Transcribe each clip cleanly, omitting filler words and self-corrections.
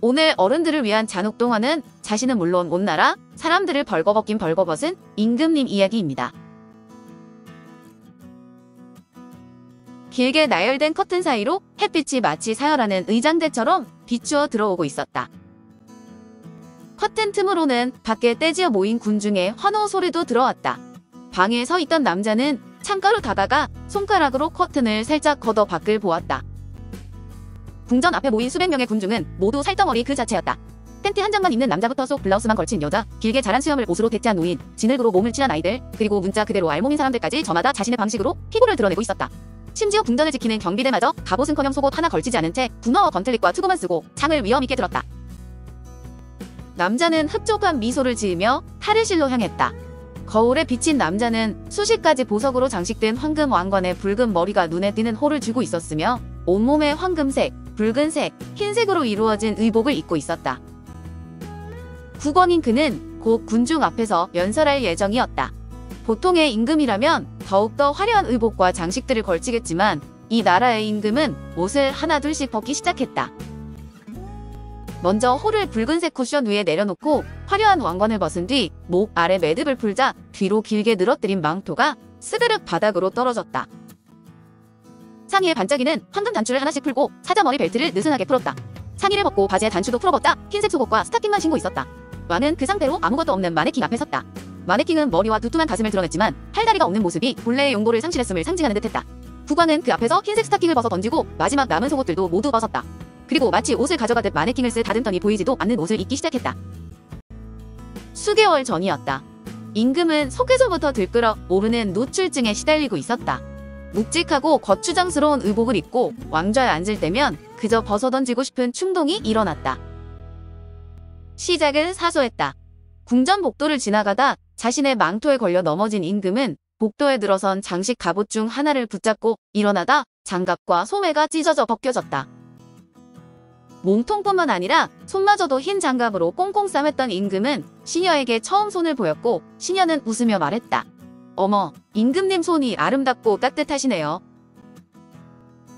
오늘 어른들을 위한 잔혹동화는 자신은 물론 온 나라 사람들을 벌거벗긴 벌거벗은 임금님 이야기입니다. 길게 나열된 커튼 사이로 햇빛이 마치 사열하는 의장대처럼 비추어 들어오고 있었다. 커튼 틈으로는 밖에 떼지어 모인 군중의 환호 소리도 들어왔다. 방에 서 있던 남자는 창가로 다가가 손가락으로 커튼을 살짝 걷어 밖을 보았다. 궁전 앞에 모인 수백 명의 군중은 모두 살덩어리 그 자체였다. 팬티 한 장만 입는 남자부터 속 블라우스만 걸친 여자, 길게 자란 수염을 옷으로 대체한 노인, 진흙으로 몸을 칠한 아이들, 그리고 문자 그대로 알몸인 사람들까지 저마다 자신의 방식으로 피부를 드러내고 있었다. 심지어 궁전을 지키는 경비대마저 갑옷은커녕 속옷 하나 걸치지 않은 채 군화와 건틀릿과 투구만 쓰고 창을 위험있게 들었다. 남자는 흡족한 미소를 지으며 탈의실로 향했다. 거울에 비친 남자는 수십 가지 보석으로 장식된 황금 왕관의 붉은 머리가 눈에 띄는 홀을 쥐고 있었으며 온몸에 황금색, 붉은색, 흰색으로 이루어진 의복을 입고 있었다. 국왕인 그는 곧 군중 앞에서 연설할 예정이었다. 보통의 임금이라면 더욱더 화려한 의복과 장식들을 걸치겠지만 이 나라의 임금은 옷을 하나 둘씩 벗기 시작했다. 먼저 홀을 붉은색 쿠션 위에 내려놓고 화려한 왕관을 벗은 뒤 목 아래 매듭을 풀자 뒤로 길게 늘어뜨린 망토가 스르륵 바닥으로 떨어졌다. 상의에 반짝이는 황금 단추를 하나씩 풀고 사자머리 벨트를 느슨하게 풀었다. 상의를 벗고 바지의 단추도 풀어벗자 흰색 속옷과 스타킹만 신고 있었다. 왕은 그 상태로 아무것도 없는 마네킹 앞에 섰다. 마네킹은 머리와 두툼한 가슴을 드러냈지만 팔다리가 없는 모습이 본래의 용도를 상실했음을 상징하는 듯했다. 국왕은 그 앞에서 흰색 스타킹을 벗어 던지고 마지막 남은 속옷들도 모두 벗었다. 그리고 마치 옷을 가져가듯 마네킹을 쓰다듬더니 보이지도 않는 옷을 입기 시작했다. 수개월 전이었다. 임금은 속에서부터 들끓어 오르는 노출증에 시달리고 있었다. 묵직하고 거추장스러운 의복을 입고 왕좌에 앉을 때면 그저 벗어던지고 싶은 충동이 일어났다. 시작은 사소했다. 궁전 복도를 지나가다 자신의 망토에 걸려 넘어진 임금은 복도에 들어선 장식 갑옷 중 하나를 붙잡고 일어나다 장갑과 소매가 찢어져 벗겨졌다. 몸통뿐만 아니라 손마저도 흰 장갑으로 꽁꽁 싸맸던 임금은 시녀에게 처음 손을 보였고 시녀는 웃으며 말했다. 어머, 임금님 손이 아름답고 따뜻하시네요.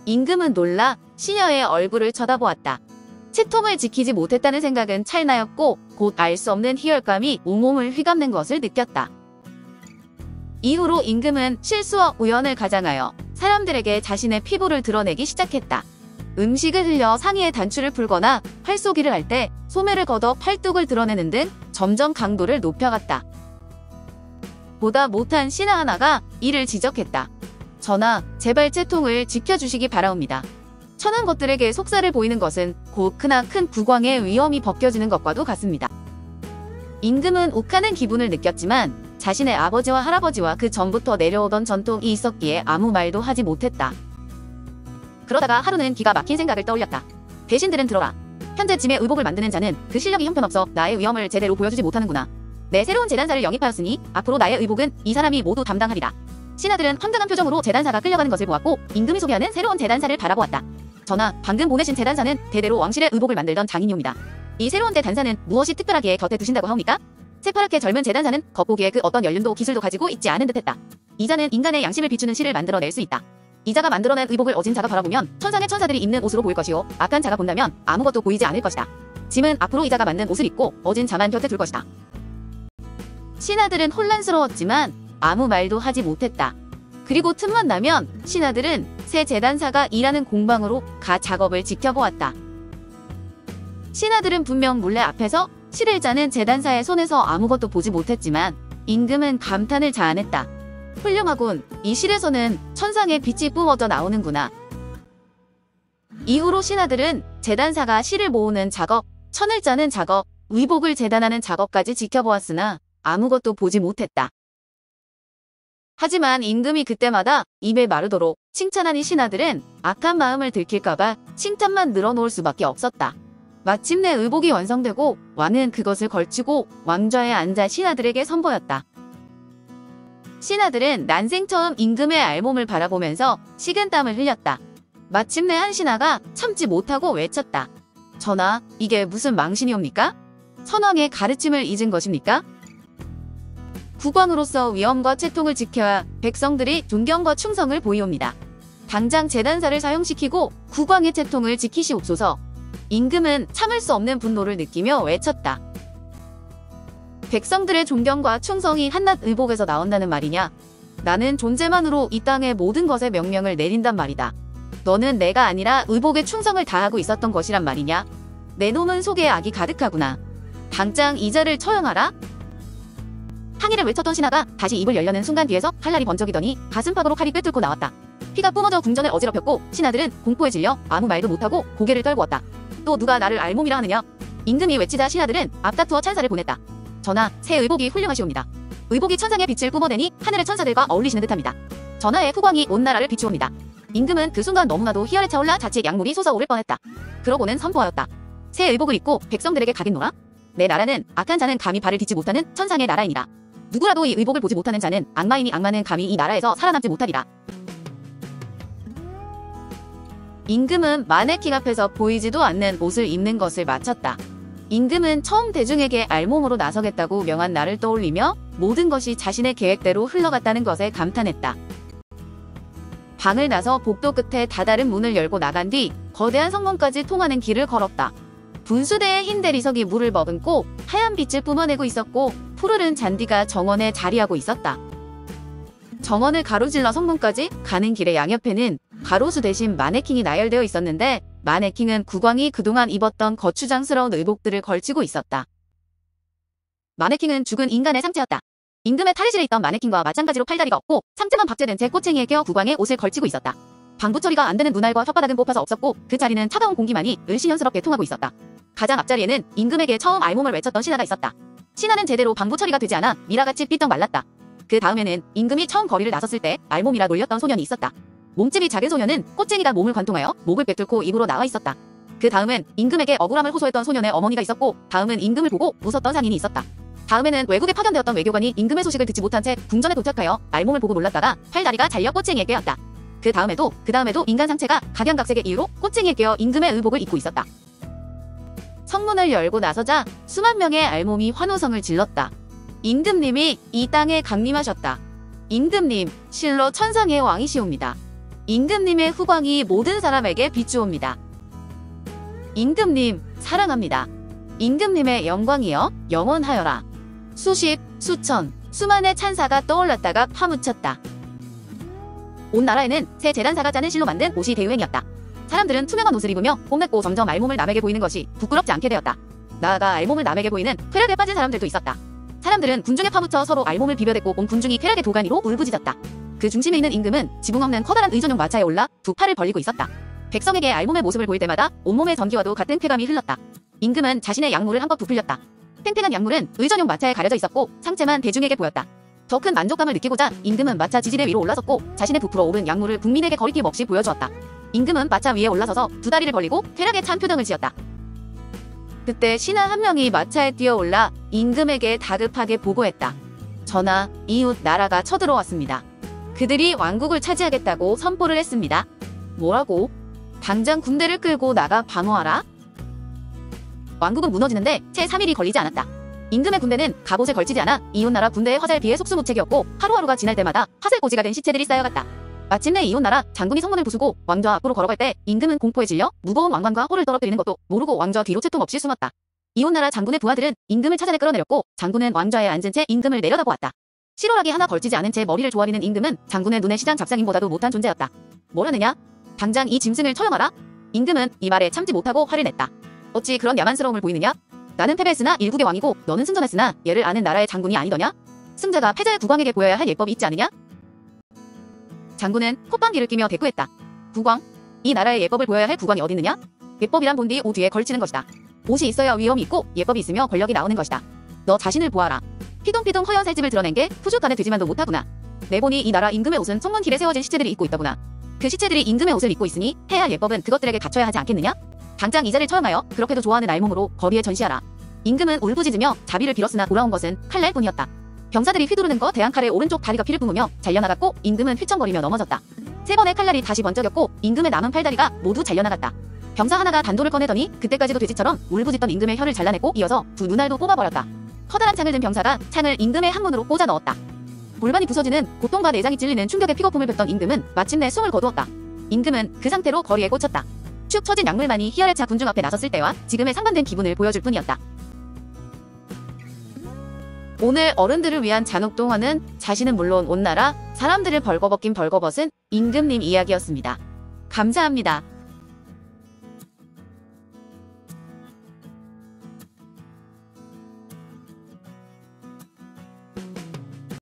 임금은 놀라 시녀의 얼굴을 쳐다보았다. 채통을 지키지 못했다는 생각은 찰나였고 곧 알 수 없는 희열감이 온몸을 휘감는 것을 느꼈다. 이후로 임금은 실수와 우연을 가장하여 사람들에게 자신의 피부를 드러내기 시작했다. 음식을 흘려 상의에 단추를 풀거나 활쏘기를 할 때 소매를 걷어 팔뚝을 드러내는 등 점점 강도를 높여갔다. 보다 못한 신하 하나가 이를 지적했다. 전하, 제발 채통을 지켜주시기 바라옵니다. 천한 것들에게 속살을 보이는 것은 곧 크나큰 국왕의 위엄이 벗겨지는 것과도 같습니다. 임금은 욱하는 기분을 느꼈지만 자신의 아버지와 할아버지와 그 전부터 내려오던 전통이 있었기에 아무 말도 하지 못했다. 그러다가 하루는 기가 막힌 생각을 떠올렸다. 대신들은 들어라. 현재 짐의 의복을 만드는 자는 그 실력이 형편없어 나의 위엄을 제대로 보여주지 못하는구나. 내 새로운 제단사를 영입하였으니 앞으로 나의 의복은 이 사람이 모두 담당하리라. 신하들은 황당한 표정으로 제단사가 끌려가는 것을 보았고 임금이 소개하는 새로운 제단사를 바라보았다. 전하, 방금 보내신 제단사는 대대로 왕실의 의복을 만들던 장인이옵니다. 이 새로운 제단사는 무엇이 특별하기에 곁에 두신다고 하옵니까? 새파랗게 젊은 제단사는 겉보기에 그 어떤 연륜도 기술도 가지고 있지 않은 듯했다. 이 자는 인간의 양심을 비추는 실을 만들어낼 수 있다. 이 자가 만들어낸 의복을 어진 자가 바라보면 천상의 천사들이 입는 옷으로 보일 것이요 악한 자가 본다면 아무것도 보이지 않을 것이다. 짐은 앞으로 이 자가 만든 옷을 입고 어진 자만 곁에 둘 것이다. 신하들은 혼란스러웠지만 아무 말도 하지 못했다. 그리고 틈만 나면 신하들은 새 제단사가 일하는 공방으로 가 작업을 지켜보았다. 신하들은 분명 몰래 앞에서 실을 짜는 제단사의 손에서 아무것도 보지 못했지만 임금은 감탄을 자아냈다. 훌륭하군. 이 실에서는 천상의 빛이 뿜어져 나오는구나. 이후로 신하들은 제단사가 실을 모으는 작업, 천을 짜는 작업, 의복을 제단하는 작업까지 지켜보았으나 아무것도 보지 못했다. 하지만 임금이 그때마다 입에 마르도록 칭찬하니 신하들은 악한 마음을 들킬까봐 칭찬만 늘어놓을 수밖에 없었다. 마침내 의복이 완성되고 왕은 그것을 걸치고 왕좌에 앉아 신하들에게 선보였다. 신하들은 난생 처음 임금의 알몸을 바라보면서 식은땀을 흘렸다. 마침내 한 신하가 참지 못하고 외쳤다. 전하, 이게 무슨 망신이옵니까? 선왕의 가르침을 잊은 것입니까? 국왕으로서 위엄과 채통을 지켜야 백성들이 존경과 충성을 보이옵니다. 당장 제단사를 사용시키고 국왕의 채통을 지키시옵소서. 임금은 참을 수 없는 분노를 느끼며 외쳤다. 백성들의 존경과 충성이 한낱 의복에서 나온다는 말이냐? 나는 존재만으로 이 땅의 모든 것에 명령을 내린단 말이다. 너는 내가 아니라 의복에 충성을 다하고 있었던 것이란 말이냐? 내 놈은 속에 악이 가득하구나. 당장 이자를 처형하라. 항의를 외쳤던 신하가 다시 입을 열려는 순간 뒤에서 칼날이 번쩍이더니 가슴팍으로 칼이 꿰뚫고 나왔다. 피가 뿜어져 궁전을 어지럽혔고 신하들은 공포에 질려 아무 말도 못하고 고개를 떨구었다. 또 누가 나를 알몸이라 하느냐? 임금이 외치자 신하들은 앞다투어 찬사를 보냈다. 전하, 새 의복이 훌륭하시옵니다. 의복이 천상의 빛을 뿜어내니 하늘의 천사들과 어울리시는 듯합니다. 전하의 후광이 온 나라를 비추옵니다. 임금은 그 순간 너무나도 희열에 차올라 자칫 약물이 솟아오를 뻔했다. 그러고는 선포하였다. 새 의복을 입고 백성들에게 가겠노라? 내 나라는 악한 자는 감히 발을 딛지 못하는 천상의 나라이니라. 누구라도 이 의복을 보지 못하는 자는 악마이니 악마는 감히 이 나라에서 살아남지 못하리라. 임금은 마네킹 앞에서 보이지도 않는 옷을 입는 것을 마쳤다. 임금은 처음 대중에게 알몸으로 나서겠다고 명한 날을 떠올리며 모든 것이 자신의 계획대로 흘러갔다는 것에 감탄했다. 방을 나서 복도 끝에 다다른 문을 열고 나간 뒤 거대한 성문까지 통하는 길을 걸었다. 분수대의 흰 대리석이 물을 머금고 하얀 빛을 뿜어내고 있었고 푸르른 잔디가 정원에 자리하고 있었다. 정원을 가로질러 성문까지 가는 길의 양옆에는 가로수 대신 마네킹이 나열되어 있었는데 마네킹은 국왕이 그동안 입었던 거추장스러운 의복들을 걸치고 있었다. 마네킹은 죽은 인간의 상체였다. 임금의 탈의실에 있던 마네킹과 마찬가지로 팔다리가 없고 상체만 박제된 채 꼬챙이에 껴 국왕의 옷을 걸치고 있었다. 방부 처리가 안 되는 눈알과 혓바닥은 뽑혀서 없었고 그 자리는 차가운 공기만이 을씨년스럽게 통하고 있었다. 가장 앞자리에는 임금에게 처음 알몸을 외쳤던 신하가 있었다. 신하는 제대로 방부 처리가 되지 않아 미라같이 삐쩍 말랐다. 그 다음에는 임금이 처음 거리를 나섰을 때 알몸이라 놀렸던 소년이 있었다. 몸집이 작은 소년은 꼬챙이가 몸을 관통하여 목을 꿰뚫고 입으로 나와 있었다. 그 다음은 임금에게 억울함을 호소했던 소년의 어머니가 있었고 다음은 임금을 보고 웃었던 상인이 있었다. 다음에는 외국에 파견되었던 외교관이 임금의 소식을 듣지 못한 채 궁전에 도착하여 알몸을 보고 놀랐다가 팔다리가 잘려 꼬챙이에 꿰었다. 그 다음에도 인간 상체가 각양각색의 이유로 꼬챙이에 꿰어 임금의 의복을 입고 있었다. 성문을 열고 나서자 수만 명의 알몸이 환호성을 질렀다. 임금님이 이 땅에 강림하셨다. 임금님, 실로 천상의 왕이시옵니다. 임금님의 후광이 모든 사람에게 비추옵니다. 임금님, 사랑합니다. 임금님의 영광이여 영원하여라. 수십, 수천, 수만의 찬사가 떠올랐다가 파묻혔다. 온 나라에는 새 재단사가 짜는 실로 만든 옷이 대유행이었다. 사람들은 투명한 옷을 입으며 뽐냈고 점점 알몸을 남에게 보이는 것이 부끄럽지 않게 되었다. 나아가 알몸을 남에게 보이는 쾌락에 빠진 사람들도 있었다. 사람들은 군중에 파묻혀 서로 알몸을 비벼댔고 온 군중이 쾌락의 도가니로 울부짖었다. 그 중심에 있는 임금은 지붕 없는 커다란 의전용 마차에 올라 두 팔을 벌리고 있었다. 백성에게 알몸의 모습을 보일 때마다 온몸의 전기와도 같은 쾌감이 흘렀다. 임금은 자신의 양물을 한껏 부풀렸다. 팽팽한 양물은 의전용 마차에 가려져 있었고 상체만 대중에게 보였다. 더 큰 만족감을 느끼고자 임금은 마차 지지대 위로 올라섰고 자신의 부풀어 오른 양물을 국민에게 거리낌 없이 보여주었다. 임금은 마차 위에 올라서서 두 다리를 벌리고 쾌락에 찬 표정을 지었다. 그때 신하 한 명이 마차에 뛰어올라 임금에게 다급하게 보고했다. 전하, 이웃 나라가 쳐들어왔습니다. 그들이 왕국을 차지하겠다고 선포를 했습니다. 뭐라고? 당장 군대를 끌고 나가 방어하라? 왕국은 무너지는데 채 3일이 걸리지 않았다. 임금의 군대는 갑옷에 걸치지 않아 이웃나라 군대의 화살에 비해 속수무책이었고 하루하루가 지날 때마다 화살꽂이가 된 시체들이 쌓여갔다. 마침내 이웃나라 장군이 성문을 부수고 왕좌 앞으로 걸어갈 때 임금은 공포에 질려 무거운 왕관과 호를 떨어뜨리는 것도 모르고 왕좌 뒤로 채통 없이 숨었다. 이웃나라 장군의 부하들은 임금을 찾아내 끌어내렸고 장군은 왕좌에 앉은 채 임금을 내려다보았다. 실오라기 하나 걸치지 않은 채 머리를 조아리는 임금은 장군의 눈에 시장 잡상인보다도 못한 존재였다. 뭐라느냐? 당장 이 짐승을 처형하라? 임금은 이 말에 참지 못하고 화를 냈다. 어찌 그런 야만스러움을 보이느냐? 나는 패배했으나 일국의 왕이고 너는 승전했으나 얘를 아는 나라의 장군이 아니더냐? 승자가 패자의 국왕에게 보여야 할 예법이 있지 않느냐? 장군은 콧방귀를 끼며 대꾸했다. 국왕? 이 나라의 예법을 보여야 할 국왕이 어딨느냐? 예법이란 본디 옷 위에 걸치는 것이다. 옷이 있어야 위엄이 있고 예법이 있으며 권력이 나오는 것이다. 너 자신을 보아라. 피동피동 허연 살집을 드러낸 게 푸죽간에 되지만도 못하구나. 내보니 이 나라 임금의 옷은 성문길에 세워진 시체들이 입고 있더구나. 그 시체들이 임금의 옷을 입고 있으니 해야 할 예법은 그것들에게 갖춰야 하지 않겠느냐? 당장 이자를 처형하여 그렇게도 좋아하는 알몸으로 거리에 전시하라. 임금은 울부짖으며 자비를 빌었으나 돌아온 것은 칼날뿐이었다. 병사들이 휘두르는 거 대항칼의 오른쪽 다리가 피를 뿜으며 잘려나갔고 임금은 휘청거리며 넘어졌다. 세 번의 칼날이 다시 번쩍였고 임금의 남은 팔다리가 모두 잘려나갔다. 병사 하나가 단도를 꺼내더니 그때까지도 돼지처럼 울부짖던 임금의 혀를 잘라내고 이어서 두 눈알도 뽑아버렸다. 커다란 창을 든 병사가 창을 임금의 항문으로 꽂아 넣었다. 골반이 부서지는 고통과 내장이 찔리는 충격의 피거품을 뱉던 임금은 마침내 숨을 거두었다. 임금은 그 상태로 거리에 꽂혔다. 축 처진 약물만이 희열의 차 군중 앞에 나섰을 때와 지금의 상반된 기분을 보여줄 뿐이었다. 오늘 어른들을 위한 잔혹동화는 자신은 물론 온 나라 사람들을 벌거벗긴 벌거벗은 임금님 이야기였습니다. 감사합니다.